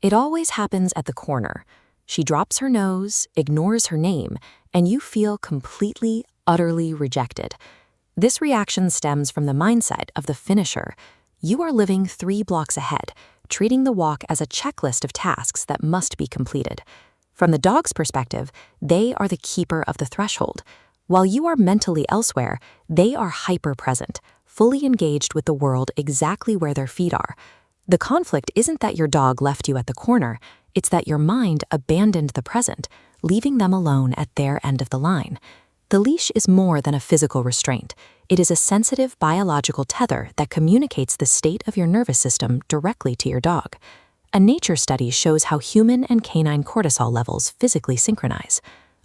It always happens at the corner. She drops her nose, ignores her name, and you feel completely, utterly rejected. This reaction stems from the mindset of the finisher. You are living 3 blocks ahead, treating the walk as a checklist of tasks that must be completed. From the dog's perspective, they are the keeper of the threshold. While you are mentally elsewhere, they are hyper-present, fully engaged with the world exactly where their feet are. The conflict isn't that your dog left you at the corner, it's that your mind abandoned the present, leaving them alone at their end of the line. The leash is more than a physical restraint. It is a sensitive biological tether that communicates the state of your nervous system directly to your dog. A nature study shows how human and canine cortisol levels physically synchronize.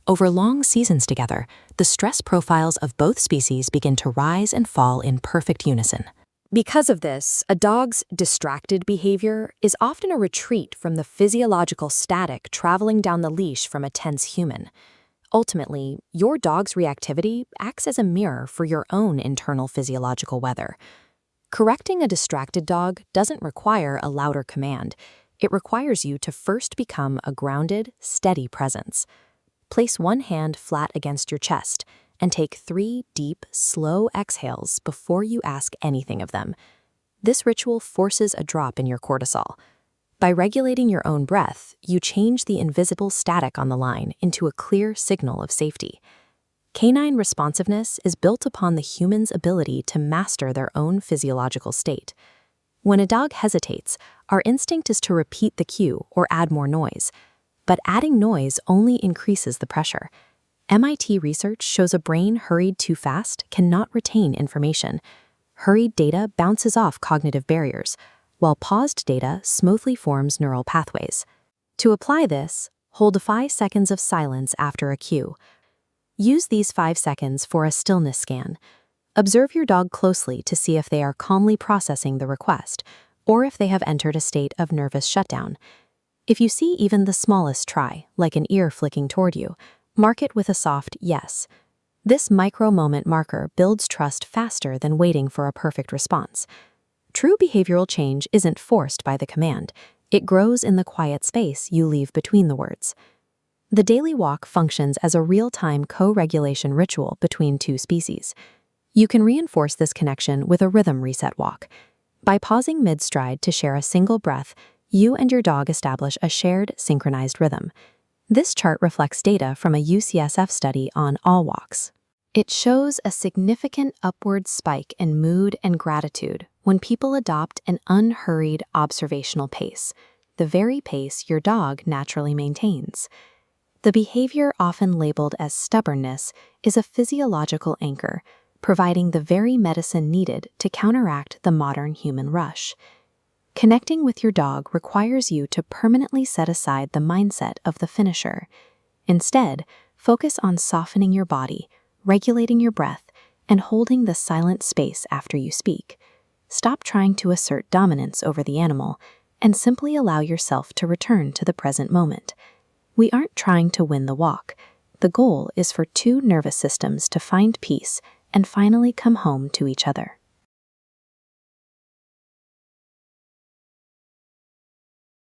Over long seasons together, the stress profiles of both species begin to rise and fall in perfect unison. Because of this, a dog's distracted behavior is often a retreat from the physiological static traveling down the leash from a tense human. Ultimately, your dog's reactivity acts as a mirror for your own internal physiological weather. Correcting a distracted dog doesn't require a louder command. It requires you to first become a grounded, steady presence. Place one hand flat against your chest and take 3 deep, slow exhales before you ask anything of them. This ritual forces a drop in your cortisol. By regulating your own breath, you change the invisible static on the line into a clear signal of safety. Canine responsiveness is built upon the human's ability to master their own physiological state. When a dog hesitates, our instinct is to repeat the cue or add more noise. But adding noise only increases the pressure. MIT research shows a brain hurried too fast cannot retain information. Hurried data bounces off cognitive barriers, while paused data smoothly forms neural pathways. To apply this, hold 5 seconds of silence after a cue. Use these 5 seconds for a stillness scan. Observe your dog closely to see if they are calmly processing the request, or if they have entered a state of nervous shutdown. If you see even the smallest try, like an ear flicking toward you, mark it with a soft yes. This micro-moment marker builds trust faster than waiting for a perfect response. True behavioral change isn't forced by the command. It grows in the quiet space you leave between the words. The daily walk functions as a real-time co-regulation ritual between 2 species. You can reinforce this connection with a rhythm reset walk. By pausing mid-stride to share a single breath, you and your dog establish a shared, synchronized rhythm. This chart reflects data from a UCSF study on all walks. It shows a significant upward spike in mood and gratitude when people adopt an unhurried observational pace, the very pace your dog naturally maintains. The behavior often labeled as stubbornness is a physiological anchor, providing the very medicine needed to counteract the modern human rush. Connecting with your dog requires you to permanently set aside the mindset of the finisher. Instead, focus on softening your body, regulating your breath, and holding the silent space after you speak. Stop trying to assert dominance over the animal and simply allow yourself to return to the present moment. We aren't trying to win the walk. The goal is for 2 nervous systems to find peace and finally come home to each other.